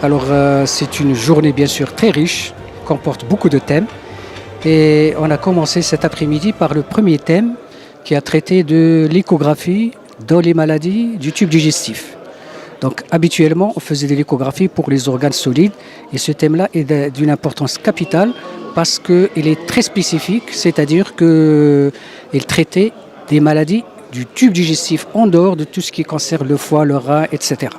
Alors, c'est une journée bien sûr très riche, comporte beaucoup de thèmes. Et on a commencé cet après-midi par le premier thème qui a traité de l'échographie dans les maladies du tube digestif. Donc, habituellement, on faisait de l'échographie pour les organes solides et ce thème-là est d'une importance capitale parce qu'il est très spécifique, c'est-à-dire qu'il traitait des maladies du tube digestif en dehors de tout ce qui concerne le foie, le rein, etc.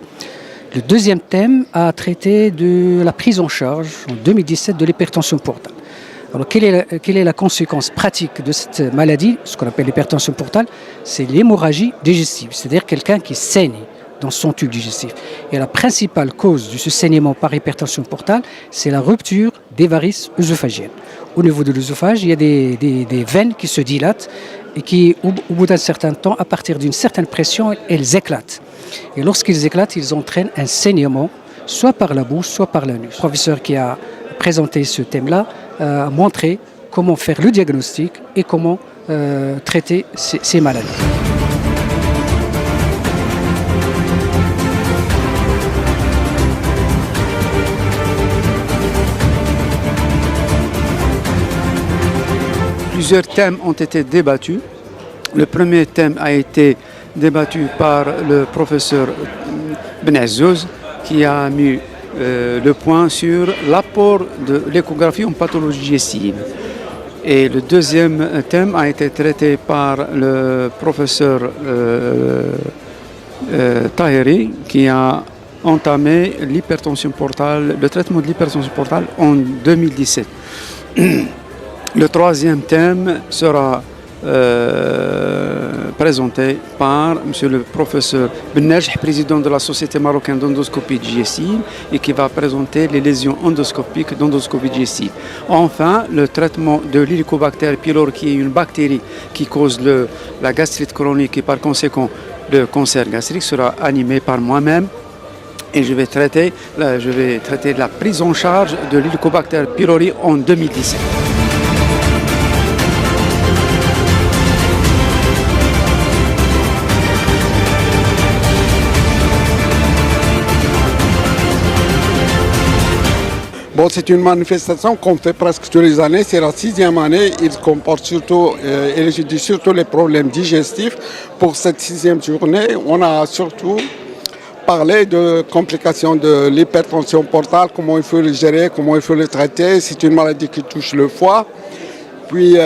Le deuxième thème a traité de la prise en charge en 2017 de l'hypertension portale. Alors, quelle est la conséquence pratique de cette maladie, ce qu'on appelle l'hypertension portale? C'est l'hémorragie digestive, c'est-à-dire quelqu'un qui saigne dans son tube digestif. Et la principale cause de ce saignement par hypertension portale, c'est la rupture des varices œsophagiennes. Au niveau de l'œsophage, il y a des veines qui se dilatent et qui, au bout d'un certain temps, à partir d'une certaine pression, elles éclatent. Et lorsqu'ils éclatent, ils entraînent un saignement, soit par la bouche, soit par l'anus. Le professeur qui a présenté ce thème-là a montré comment faire le diagnostic et comment traiter ces maladies. Plusieurs thèmes ont été débattus. Le premier thème a été débattu par le professeur Ben Azzouz qui a mis le point sur l'apport de l'échographie en pathologie digestive. Et le deuxième thème a été traité par le professeur Taheri qui a entamé l'hypertension portale, le traitement de l'hypertension portale en 2017. Le troisième thème sera présenté par M. le professeur Bennej, président de la Société marocaine d'endoscopie digestive, et qui va présenter les lésions endoscopiques d'endoscopie digestive. Enfin, le traitement de l'Helicobacter pylori, qui est une bactérie qui cause la gastrite chronique et par conséquent le cancer gastrique, sera animé par moi-même. Et je vais traiter de la prise en charge de l'Helicobacter pylori en 2017. Bon, c'est une manifestation qu'on fait presque tous les années, c'est la 6e année, il comporte surtout, étudie surtout les problèmes digestifs. Pour cette 6e journée, on a surtout parlé de complications de l'hypertension portale, comment il faut le gérer, comment il faut le traiter. C'est une maladie qui touche le foie. Puis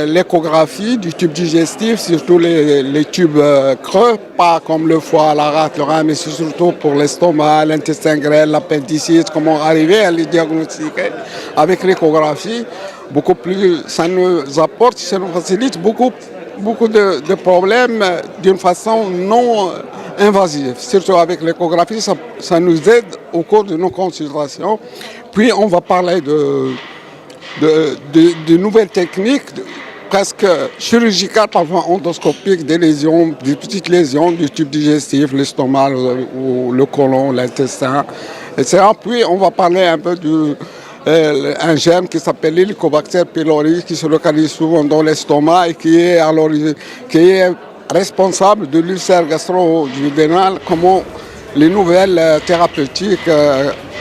l'échographie du tube digestif, surtout les tubes creux, pas comme le foie, la rate, le rein, mais c'est surtout pour l'estomac, l'intestin grêle, l'appendicite, comment arriver à les diagnostiquer avec l'échographie. Beaucoup plus, ça nous apporte, ça nous facilite beaucoup de problèmes d'une façon non invasive. Surtout avec l'échographie, ça nous aide au cours de nos consultations. Puis on va parler de nouvelles techniques, presque chirurgicales, parfois endoscopiques, des lésions, des petites lésions du tube digestif, l'estomac, ou le côlon, l'intestin, etc. Puis on va parler un peu d'un germe qui s'appelle l'Helicobacter pylori, qui se localise souvent dans l'estomac et qui est responsable de l'ulcère gastro-duodénal, comment les nouvelles thérapeutiques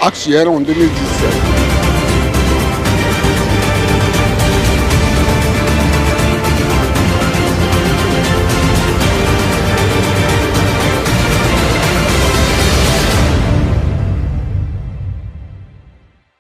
actuelles en 2017.